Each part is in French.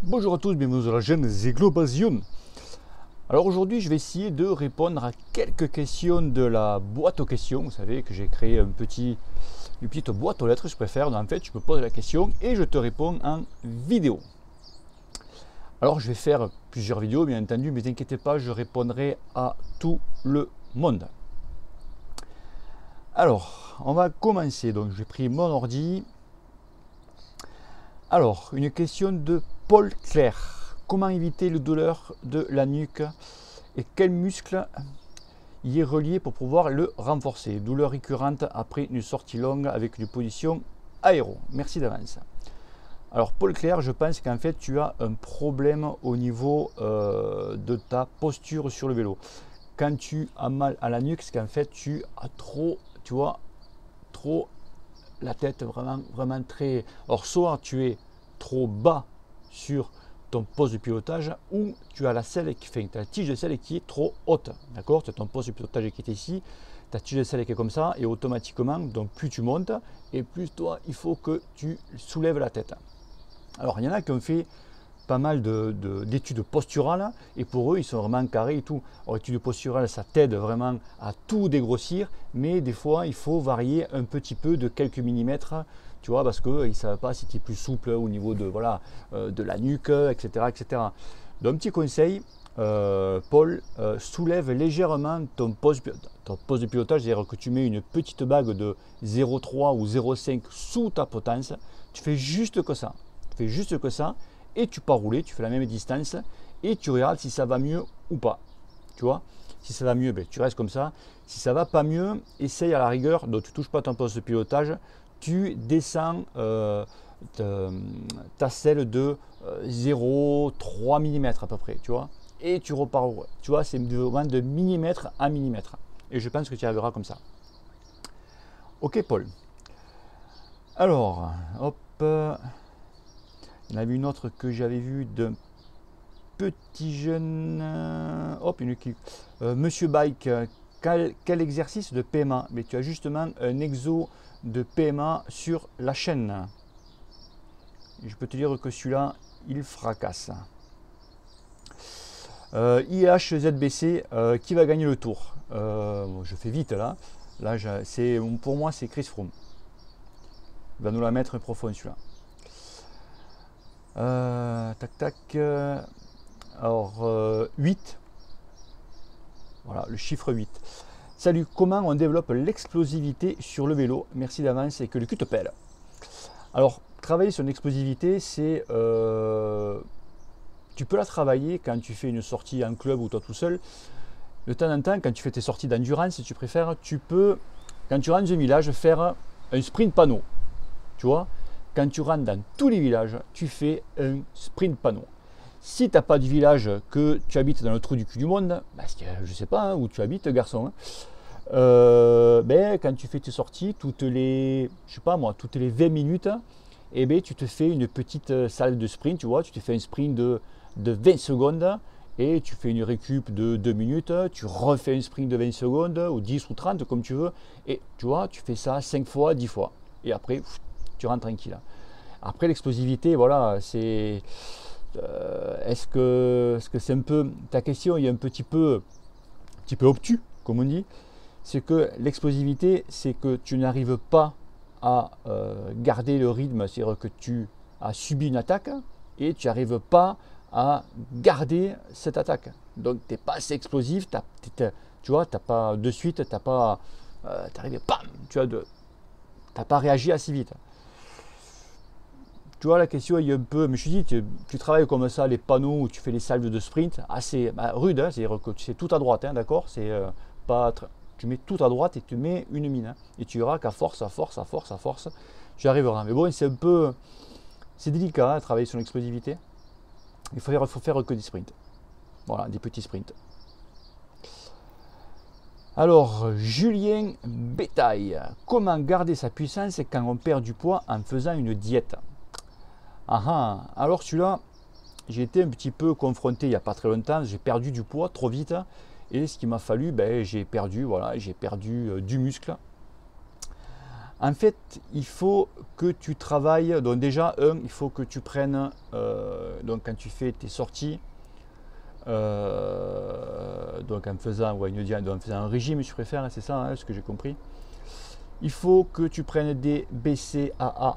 Bonjour à tous, bienvenue sur la chaîne Zeglobasion. Alors aujourd'hui je vais essayer de répondre à quelques questions de la boîte aux questions. Vous savez que j'ai créé une petite boîte aux lettres, je préfère. En fait je me pose la question et je te réponds en vidéo. Alors je vais faire plusieurs vidéos bien entendu, mais t'inquiète pas, je répondrai à tout le monde. Alors on va commencer, donc j'ai pris mon ordi. Alors une question de Paul Claire. Comment éviter le douleur de la nuque et quel muscle y est relié pour pouvoir le renforcer? Douleur récurrente après une sortie longue avec une position aéro. Merci d'avance. Alors Paul Claire, je pense qu'en fait tu as un problème au niveau de ta posture sur le vélo. Quand tu as mal à la nuque, c'est qu'en fait tu as trop, tu vois, trop la tête vraiment très... Alors soit tu es trop bas sur ton poste de pilotage ou tu as la selle qui fait ta tige de selle qui est trop haute, d'accord? Tu as ton poste de pilotage qui est ici, ta tige de selle qui est comme ça et automatiquement, donc plus tu montes et plus toi il faut que tu soulèves la tête. Alors il y en a qui ont fait pas mal d'études posturales et pour eux ils sont vraiment carrés et tout. Alors l'étude posturale ça t'aide vraiment à tout dégrossir, mais des fois il faut varier un petit peu de quelques millimètres, tu vois, parce qu'ils ne savent pas si tu es plus souple au niveau de, voilà, de la nuque, etc., etc. Donc petit conseil, Paul, soulève légèrement ton poste de pilotage, c'est-à-dire que tu mets une petite bague de 0,3 ou 0,5 sous ta potence, tu fais juste que ça, et tu pars rouler, tu fais la même distance et tu regardes si ça va mieux ou pas. Tu vois, si ça va mieux, ben, tu restes comme ça. Si ça va pas mieux, essaye à la rigueur, donc tu touches pas ton poste de pilotage, tu descends ta selle de 0,3 mm à peu près, tu vois, et tu repars. Tu vois, c'est vraiment de millimètre à millimètre. Et je pense que tu y arriveras comme ça. Ok, Paul. Alors, hop. Il y en avait une autre que j'avais vue d'un petit jeune. Hop, Monsieur Bike, quel exercice de PMA? Mais tu as justement un exo de PMA sur la chaîne. Je peux te dire que celui-là, il fracasse. IHZBC, qui va gagner le tour? Bon, je fais vite là. Là, pour moi, c'est Chris Froome. Il va nous la mettre profond celui-là. Tac tac. Alors 8. Voilà, le chiffre 8. Salut, comment on développe l'explosivité sur le vélo? Merci d'avance et que le cul te pèle. Alors, travailler sur l'explosivité, c'est... tu peux la travailler quand tu fais une sortie en club ou toi tout seul. De temps en temps, quand tu fais tes sorties d'endurance, si tu préfères, tu peux, quand tu rentres dans un village, faire un sprint panneau. Tu vois, quand tu rentres dans tous les villages, tu fais un sprint panneau. Si tu n'as pas de village, que tu habites dans le trou du cul du monde, parce que je ne sais pas où tu habites, garçon, quand tu fais tes sorties, toutes les 20 minutes, tu te fais une petite salle de sprint, tu vois, tu te fais un sprint de 20 secondes et tu fais une récup de 2 minutes, tu refais un sprint de 20 secondes ou 10 ou 30 comme tu veux, et tu vois, tu fais ça 5 fois, 10 fois, et après, tu rentres tranquille. Après, l'explosivité, voilà, c'est... est-ce que c'est un peu... Ta question est un petit peu obtus, comme on dit. C'est que l'explosivité, c'est que tu n'arrives pas à garder le rythme, c'est-à-dire que tu as subi une attaque et tu n'arrives pas à garder cette attaque. Donc, tu n'es pas assez explosif, tu vois, tu n'as pas de suite, tu n'as pas... t'arrives, bam, tu n'as pas réagi assez vite. Tu vois, la question est un peu, mais je te dis, tu travailles comme ça, les panneaux où tu fais les salves de sprint, assez rude, hein, c'est-à-dire que tu sais tout à droite, hein, d'accord, c'est pas... Tu mets tout à droite et tu mets une mine, hein, et tu verras qu'à force, tu arriveras. Mais bon, c'est un peu... C'est délicat, hein, travailler sur l'explosivité. Il faut faire que des sprints. Voilà, des petits sprints. Alors, Julien Bétail, comment garder sa puissance quand on perd du poids en faisant une diète? Alors celui-là, j'ai été un petit peu confronté il n'y a pas très longtemps, j'ai perdu du poids trop vite et ce qu'il m'a fallu, j'ai perdu du muscle. En fait, il faut que tu travailles, donc déjà, il faut que tu prennes, donc quand tu fais tes sorties, donc en faisant, un régime, je préfère, c'est ça, hein, ce que j'ai compris. Il faut que tu prennes des BCAA,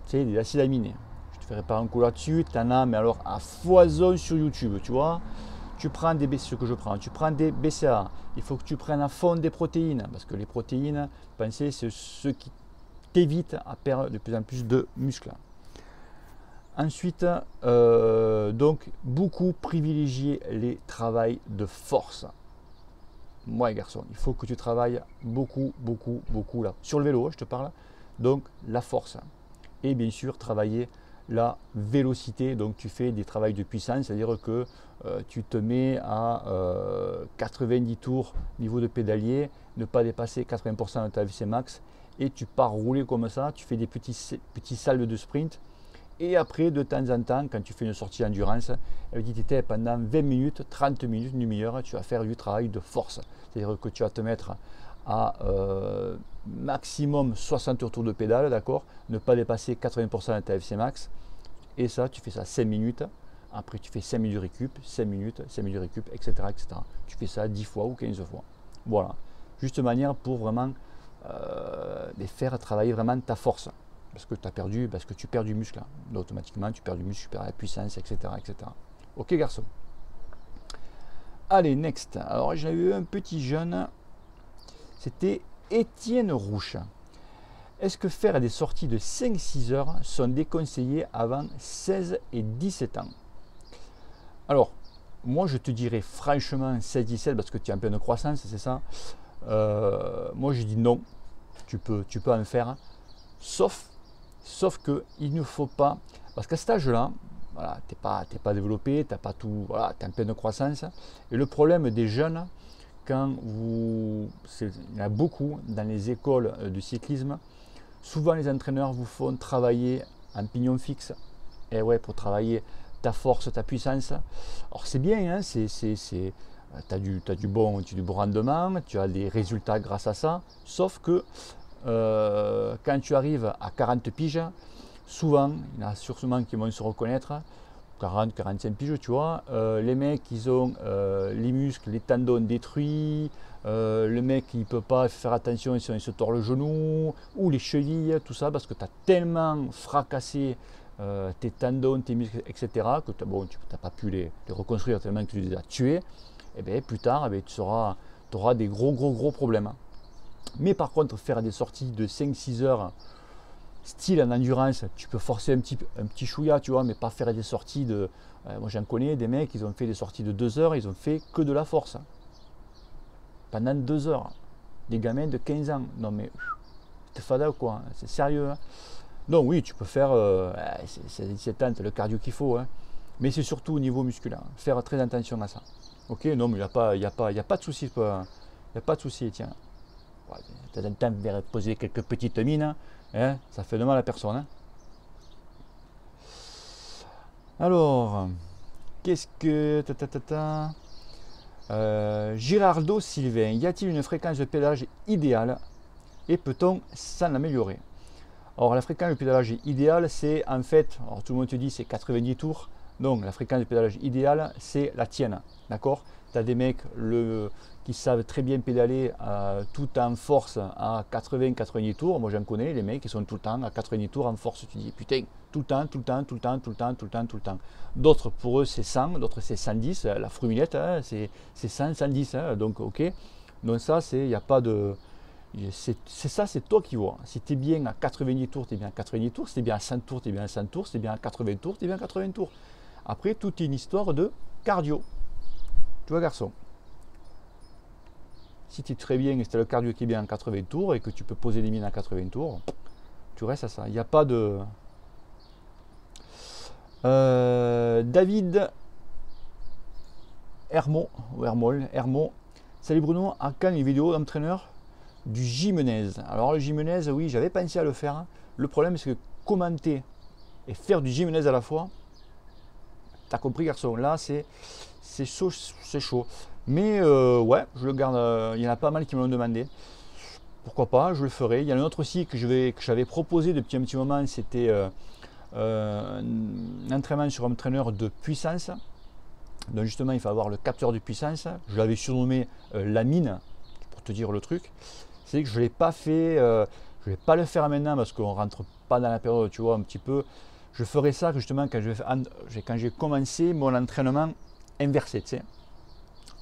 tu sais, des acides aminés. Je te ferai pas un coup là-dessus, tu en as, mais alors à foison sur YouTube, tu vois. Tu prends des BCAA, ce que je prends, tu prends des BCAA. Il faut que tu prennes à fond des protéines, parce que les protéines, pensez, c'est ce qui t'évite à perdre de plus en plus de muscles. Ensuite, donc beaucoup privilégier les travails de force. Moi, garçon, il faut que tu travailles beaucoup là. Sur le vélo, je te parle. Donc la force. Et bien sûr, travailler la vélocité. Donc tu fais des travails de puissance, c'est-à-dire que tu te mets à 90 tours niveau de pédalier, ne pas dépasser 80% de ta VC max. Et tu pars rouler comme ça, tu fais des petits salles de sprint. Et après, de temps en temps, quand tu fais une sortie endurance, pendant 20 minutes, 30 minutes, une demi-heure, tu vas faire du travail de force. C'est-à-dire que tu vas te mettre à maximum 60 tours de pédale, d'accord? Ne pas dépasser 80% de ta FC max. Et ça, tu fais ça 5 minutes. Après, tu fais 5 minutes de récup, 5 minutes de récup, etc., etc. Tu fais ça 10 fois ou 15 fois. Voilà. Juste manière pour vraiment faire travailler vraiment ta force. Parce que tu perds du muscle. Donc, automatiquement, tu perds du muscle, tu perds la puissance, etc., etc. Ok, garçon. Allez, next. Alors, j'avais eu un petit jeune. C'était Étienne Rouche. Est-ce que faire des sorties de 5-6 heures sont déconseillées avant 16 et 17 ans? Alors, moi, je te dirais franchement 16-17 parce que tu es en pleine croissance, c'est ça. Moi, je dis non. Tu peux en faire. Sauf qu'il ne faut pas, parce qu'à cet âge-là, voilà, tu n'es pas développé, tu n'as pas tout, voilà, tu es en pleine croissance. Et le problème des jeunes, il y en a beaucoup dans les écoles de cyclisme, souvent les entraîneurs vous font travailler en pignon fixe, et ouais, pour travailler ta force, ta puissance. Alors c'est bien, hein, tu as du bon rendement, tu as des résultats grâce à ça, sauf que quand tu arrives à 40 piges, souvent, il y en a sûrement qui vont se reconnaître, 40-45 piges, tu vois, les mecs, ils ont les muscles, les tendons détruits, le mec, il ne peut pas faire attention si il se tord le genou, ou les chevilles, tout ça, parce que tu as tellement fracassé tes tendons, tes muscles, etc., que tu n'as pas pu les reconstruire tellement que tu les as tués, et bien plus tard, tu auras des gros problèmes. Mais par contre, faire des sorties de 5-6 heures, style en endurance, tu peux forcer un petit chouïa, tu vois, mais pas faire des sorties de... moi j'en connais des mecs, ils ont fait des sorties de 2 heures, ils ont fait que de la force. Pendant 2 heures. Des gamins de 15 ans. Non mais, t'es fada ou quoi? C'est sérieux. Hein. Donc oui, tu peux faire... c'est 17 ans, le cardio qu'il faut. Hein. Mais c'est surtout au niveau musculaire. Faire très attention à ça. Ok, non mais il n'y a pas de souci. Il n'y a pas de souci, tiens. Tu as le temps de poser quelques petites mines, hein, ça fait de mal à personne. Hein. Alors, qu'est-ce que... Girardo Sylvain, y a-t-il une fréquence de pédalage idéale et peut-on s'en améliorer? Alors la fréquence de pédalage idéale, c'est en fait, alors tout le monde te dit c'est 90 tours, donc la fréquence de pédalage idéale, c'est la tienne, d'accord? Tu as des mecs qui savent très bien pédaler tout en force à 80-90 tours. Moi j'en connais, les mecs qui sont tout le temps à 90 tours en force. Tu dis putain, tout le temps. D'autres pour eux c'est 100, d'autres c'est 110. La fruminette, hein, c'est 100, 110. Hein, donc ok. Donc ça, il n'y a pas de... c'est toi qui vois. Si tu es bien à 90 tours, tu es bien à 90 tours. Si tu es bien à 100 tours, tu es bien à 100 tours. Si tu es bien à 80 tours, tu es bien à 80 tours. Après, tout est une histoire de cardio. Tu vois, garçon, si tu es très bien et que tu as le cardio qui est bien en 80 tours et que tu peux poser des mines à 80 tours, tu restes à ça. Il n'y a pas de... David Hermon, Salut Bruno, à quand une vidéo d'entraîneur du gymnase? Alors le gymnase, oui, j'avais pensé à le faire. Le problème, c'est que commenter et faire du gymnase à la fois, t'as compris garçon, là c'est chaud, c'est chaud. Mais ouais, je le garde, il y en a pas mal qui me l'ont demandé. Pourquoi pas, je le ferai. Il y en a un autre aussi que j'avais proposé depuis un petit moment, c'était un entraînement sur un entraîneur de puissance. Donc justement, il faut avoir le capteur de puissance. Je l'avais surnommé la mine, pour te dire le truc. C'est que je ne l'ai pas fait, je ne vais pas le faire maintenant parce qu'on ne rentre pas dans la période, tu vois, un petit peu. Je ferai ça justement quand j'ai commencé mon entraînement inversé, tu sais.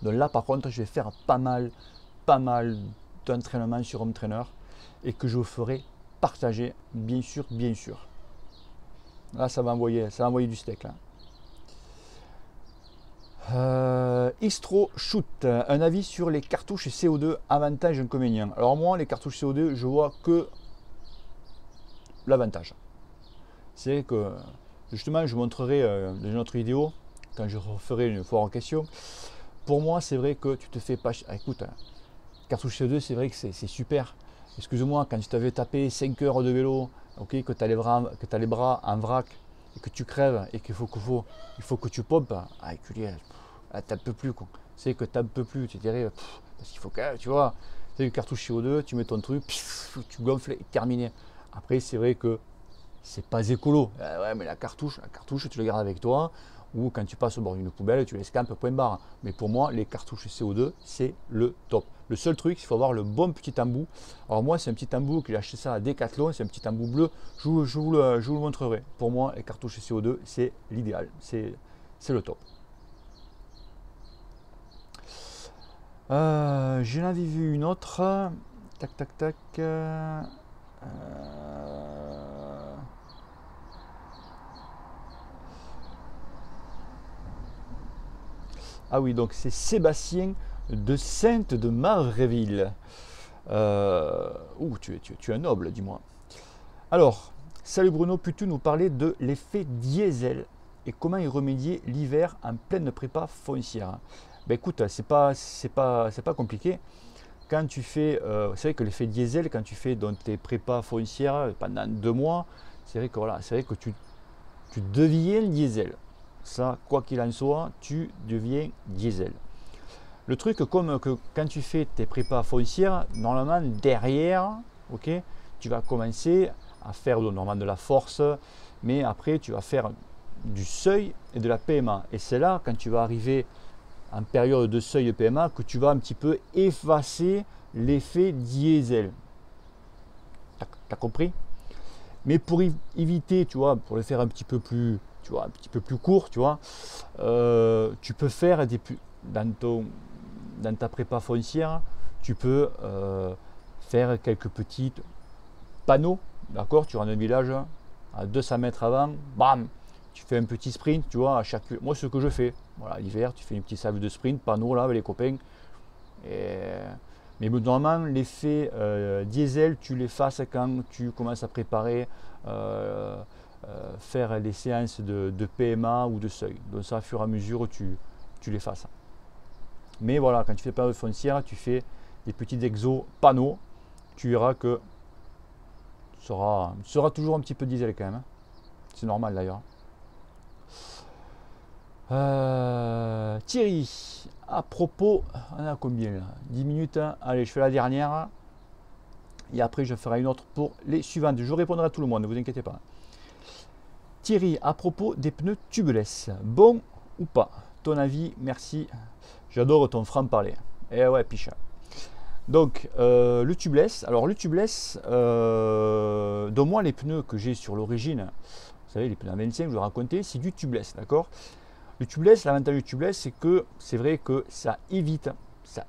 Donc là, par contre, je vais faire pas mal d'entraînement sur home trainer et que je vous ferai partager, bien sûr, bien sûr. Là, ça va envoyer du steak là. Istro Shoot, un avis sur les cartouches CO2, avantages et inconvénients. Alors moi, les cartouches CO2, je vois que l'avantage. C'est que justement, je montrerai dans une autre vidéo, quand je referai une foire en question. Pour moi, c'est vrai que tu te fais pas... Ah, écoute, cartouche CO2, c'est vrai que c'est super. Excuse-moi, quand tu t'avais tapé 5 heures de vélo, ok, que tu as les bras en vrac, et que tu crèves, et qu'il faut que tu pompes, ah, éculé, t'en peux plus, quoi. C'est que t'en peux plus, tu dirais, parce qu'il faut que, tu vois, c'est une cartouche CO2, tu mets ton truc, tu gonfles et terminé. Après, c'est vrai que c'est pas écolo. Ouais, mais la cartouche, tu la gardes avec toi, ou quand tu passes au bord d'une poubelle, tu l'escampes, point barre. Mais pour moi, les cartouches CO2, c'est le top. Le seul truc, il faut avoir le bon petit embout. Alors moi, c'est un petit embout que j'ai acheté ça à Decathlon, c'est un petit embout bleu. Je vous le montrerai. Pour moi, les cartouches CO2, c'est l'idéal, c'est le top. J'en avais vu une autre. Tac, tac, tac. Ah oui, donc c'est Sébastien de Sainte de Marréville. Tu es noble, dis-moi. Alors, salut Bruno, peux-tu nous parler de l'effet diesel et comment y remédier l'hiver en pleine prépa foncière? Ben écoute, c'est pas compliqué. Quand tu fais, c'est vrai que l'effet diesel, quand tu fais dans tes prépas foncières pendant 2 mois, c'est vrai que voilà, c'est vrai que tu deviens diesel. Ça, quoi qu'il en soit, tu deviens diesel. Le truc, comme que quand tu fais tes prépas foncières, normalement derrière, ok, tu vas commencer à faire normalement de la force, mais après tu vas faire du seuil et de la PMA. Et c'est là, quand tu vas arriver en période de seuil de PMA, que tu vas un petit peu effacer l'effet diesel. T'as compris? Mais pour éviter, tu vois, pour le faire un petit peu plus, tu vois, un petit peu plus court, tu vois, tu peux faire dans ta prépa foncière, tu peux faire quelques petits panneaux, d'accord? Tu rentres dans un village à 200 mètres avant, bam, tu fais un petit sprint, tu vois, à chaque. Moi, ce que je fais, voilà, l'hiver, tu fais une petite salve de sprint, panneau là avec les copains. Mais normalement, l'effet diesel, tu l'effaces quand tu commences à préparer, faire des séances de PMA ou de seuil. Donc ça, au fur et à mesure, tu l'effaces. Mais voilà, quand tu fais période foncière, tu fais des petits exos panneaux, tu verras que tu seras toujours un petit peu diesel quand même. Hein. C'est normal d'ailleurs. Thierry, à propos, on a combien là? 10 minutes, hein. Allez, je fais la dernière. Et après, je ferai une autre pour les suivantes. Je répondrai à tout le monde, ne vous inquiétez pas. Thierry, à propos des pneus tubeless, bon ou pas? Ton avis, merci. J'adore ton franc-parler. Eh ouais, picha. Donc, le tubeless. Alors, le tubeless, donc moi, les pneus que j'ai sur l'origine, vous savez, les pneus à 25, je vous racontais, c'est du tubeless, d'accord? Le tubeless, l'avantage du tubeless, c'est que c'est vrai que ça évite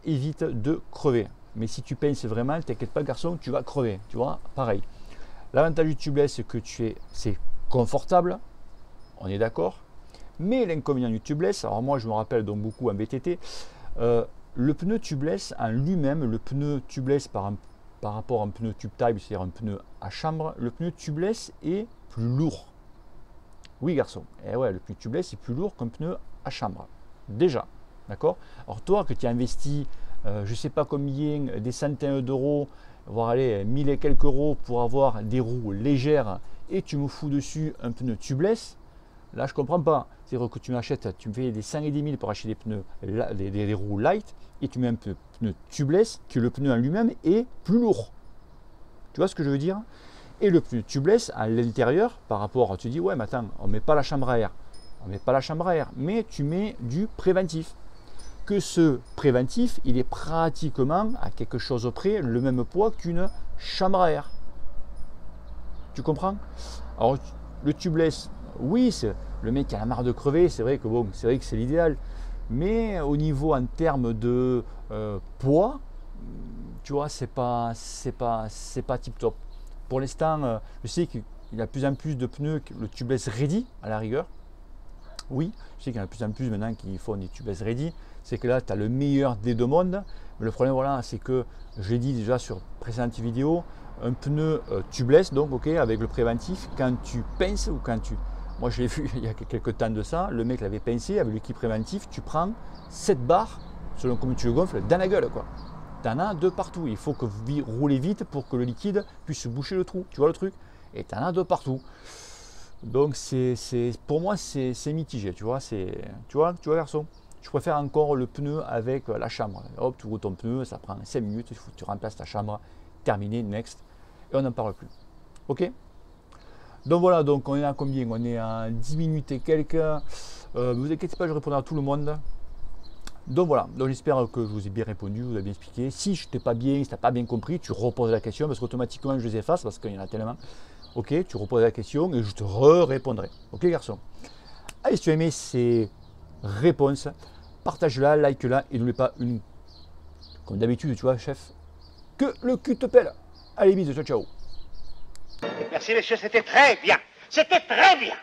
de crever. Mais si tu penses vraiment, t'inquiète pas garçon, tu vas crever, tu vois, pareil. L'avantage du tubeless, c'est que c'est confortable, on est d'accord. Mais l'inconvénient du tubeless, alors moi je me rappelle donc beaucoup en VTT, le pneu tubeless en lui-même, le pneu tubeless par rapport à un pneu tube type, c'est-à-dire un pneu à chambre, le pneu tubeless est plus lourd. Oui garçon, et ouais, le pneu tubeless est plus lourd qu'un pneu à chambre, déjà, d'accord. Alors toi que tu as investi je ne sais pas combien, des centaines d'euros, voire aller 1000 et quelques euros pour avoir des roues légères et tu me fous dessus un pneu tubeless, là je ne comprends pas. C'est-à-dire que tu m'achètes, tu me fais des 100 et des 1000 pour acheter des pneus, des roues light et tu mets un pneu tubeless que le pneu en lui-même est plus lourd. Tu vois ce que je veux dire? Et le pneu tubeless à l'intérieur, par rapport, tu dis ouais mais attends, on ne met pas la chambre à air. On ne met pas la chambre à air, mais tu mets du préventif. Que ce préventif, il est pratiquement à quelque chose près le même poids qu'une chambre à air. Tu comprends? Alors le tubeless, oui, le mec qui a la marre de crever, c'est vrai que bon, c'est vrai que c'est l'idéal. Mais au niveau en termes de poids, tu vois, c'est pas tip top. Pour l'instant, je sais qu'il y a de plus en plus de pneus, le tubeless ready à la rigueur. Oui, je sais qu'il y en a de plus en plus maintenant qui font des tubeless ready. C'est que là, tu as le meilleur des deux mondes. Mais le problème, voilà, c'est que je l'ai dit déjà sur précédentes vidéos, un pneu tubeless, donc ok, avec le préventif, quand tu pinces ou quand tu. Moi, je l'ai vu il y a quelques temps de ça, le mec l'avait pincé avec le kit préventif, tu prends 7 barres, selon comment tu le gonfles, dans la gueule, quoi. Tu en as de partout. Il faut que vous roulez vite pour que le liquide puisse boucher le trou. Tu vois le truc? Et tu en as de partout. Donc, pour moi, c'est mitigé. Tu vois, garçon. Je préfère encore le pneu avec la chambre. Hop, tu roules ton pneu, ça prend 5 minutes, il faut que tu remplaces ta chambre. Terminé, next. Et on n'en parle plus. Ok? Donc voilà, donc on est à combien? On est à 10 minutes et quelques. Ne vous inquiétez pas, je répondrai à tout le monde. Donc voilà, donc j'espère que je vous ai bien répondu, vous avez bien expliqué. Si je t'ai pas bien, si tu n'as pas bien compris, tu reposes la question parce qu'automatiquement je les efface parce qu'il y en a tellement. Ok, tu reposes la question et je te répondrai. Ok garçon. Allez, si tu as aimé ces réponses, partage-la, like-la et n'oublie pas comme d'habitude, tu vois, chef, que le cul te pèle. Allez, bisous, ciao, ciao. Merci, messieurs, c'était très bien. C'était très bien.